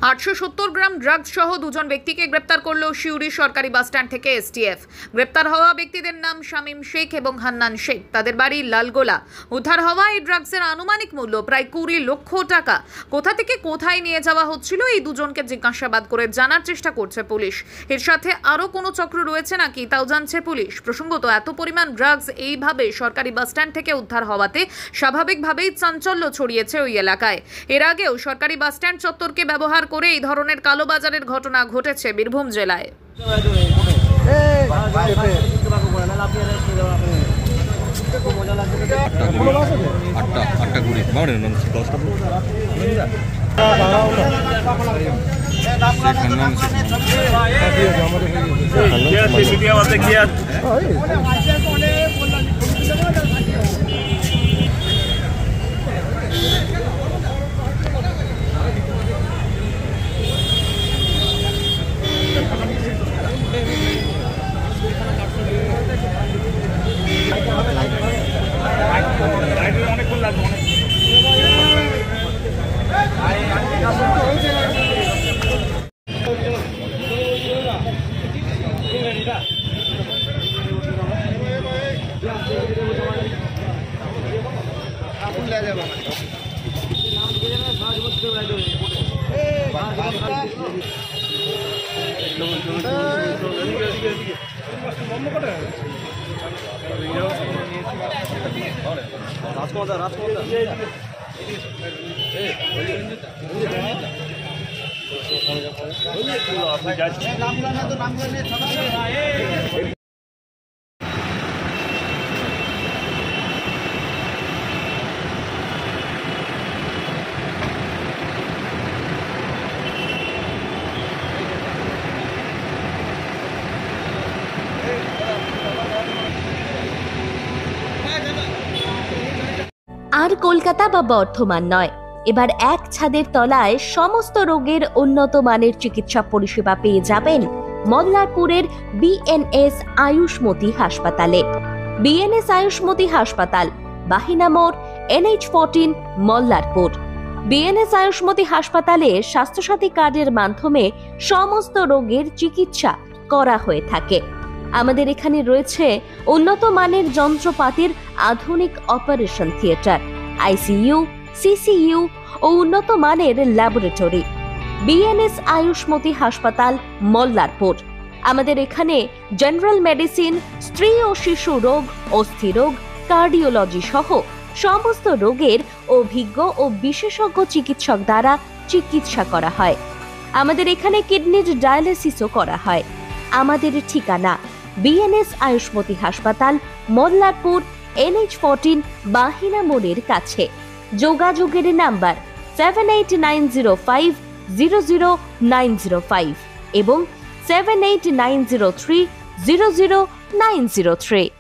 870 গ্রাম drugs সহ দুজন ব্যক্তিকে গ্রেপ্তার করল শিউরি সরকারি বাসস্ট্যান্ড থেকে এসটিএফ। গ্রেপ্তার হওয়া ব্যক্তিদের নাম শামীম শেখ এবং হান্নান শেখ। তাদের বাড়ি লালগোলা। উদ্ধার হওয়া এই ড্রাগসের আনুমানিক মূল্য প্রায় 20 লক্ষ টাকা। কোথা থেকে কোথায় নিয়ে যাওয়া হচ্ছিল এই দুজনকে জিজ্ঞাসাবাদ করে জানার চেষ্টা করছে পুলিশ। এর সাথে আরও কোনো চক্র রয়েছে নাকি তাও জানছে পুলিশ। প্রসঙ্গত, এত পরিমাণ ড্রাগস এইভাবে সরকারি বাসস্ট্যান্ড থেকে উদ্ধার হওয়াতে স্বাভাবিকভাবেই চাঞ্চল্য ছড়িয়েছে ওই এলাকায়। এর আগেও সরকারি বাসস্ট্যান্ড চত্বরকে ব্যবহার করে এই ধরনের কালোবাজারের ঘটনা ঘটেছে বীরভূম জেলায়। আর কলকাতা বা বর্ধমান নয়, এবার এক ছাদের তলায় সমস্ত রোগের উন্নত মানের চিকিৎসা পরিষেবা পেয়ে যাবেন মল্লারপুরের বিএনএস আয়ুষ্মতি হাসপাতালে। বিএনএস আয়ুষ্মতি হাসপাতাল, বাহিনা মোড়, NH14, মল্লারপুর। বিএনএস আয়ুষ্মতি হাসপাতালে স্বাস্থ্যসাথী কার্ডের মাধ্যমে সমস্ত রোগের চিকিৎসা করা হয়ে থাকে। আমাদের এখানে রয়েছে উন্নত মানের যন্ত্রপাতির আধুনিক অপারেশন থিয়েটার, ICU, CCU ও উন্নত মানের ল্যাবরেটরি। বিএনএস আয়ুষ্মতি হাসপাতাল, মল্লারপুর। আমাদের এখানে জেনারেল মেডিসিন, স্ত্রী ও শিশু রোগ, অস্থিরোগ, কার্ডিওলজি সহ সমস্ত রোগের অভিজ্ঞ ও বিশেষজ্ঞ চিকিৎসক দ্বারা চিকিৎসা করা হয়। আমাদের এখানে কিডনির ডায়ালিসিসও করা হয়। আমাদের ঠিকানা বিএনএস আয়ুষ্মতি হাসপাতাল, মল্লারপুর, NH14, বাহিনা মোড়ের কাছে। যোগাযোগের নাম্বার 7890500905 এবং 7890300903।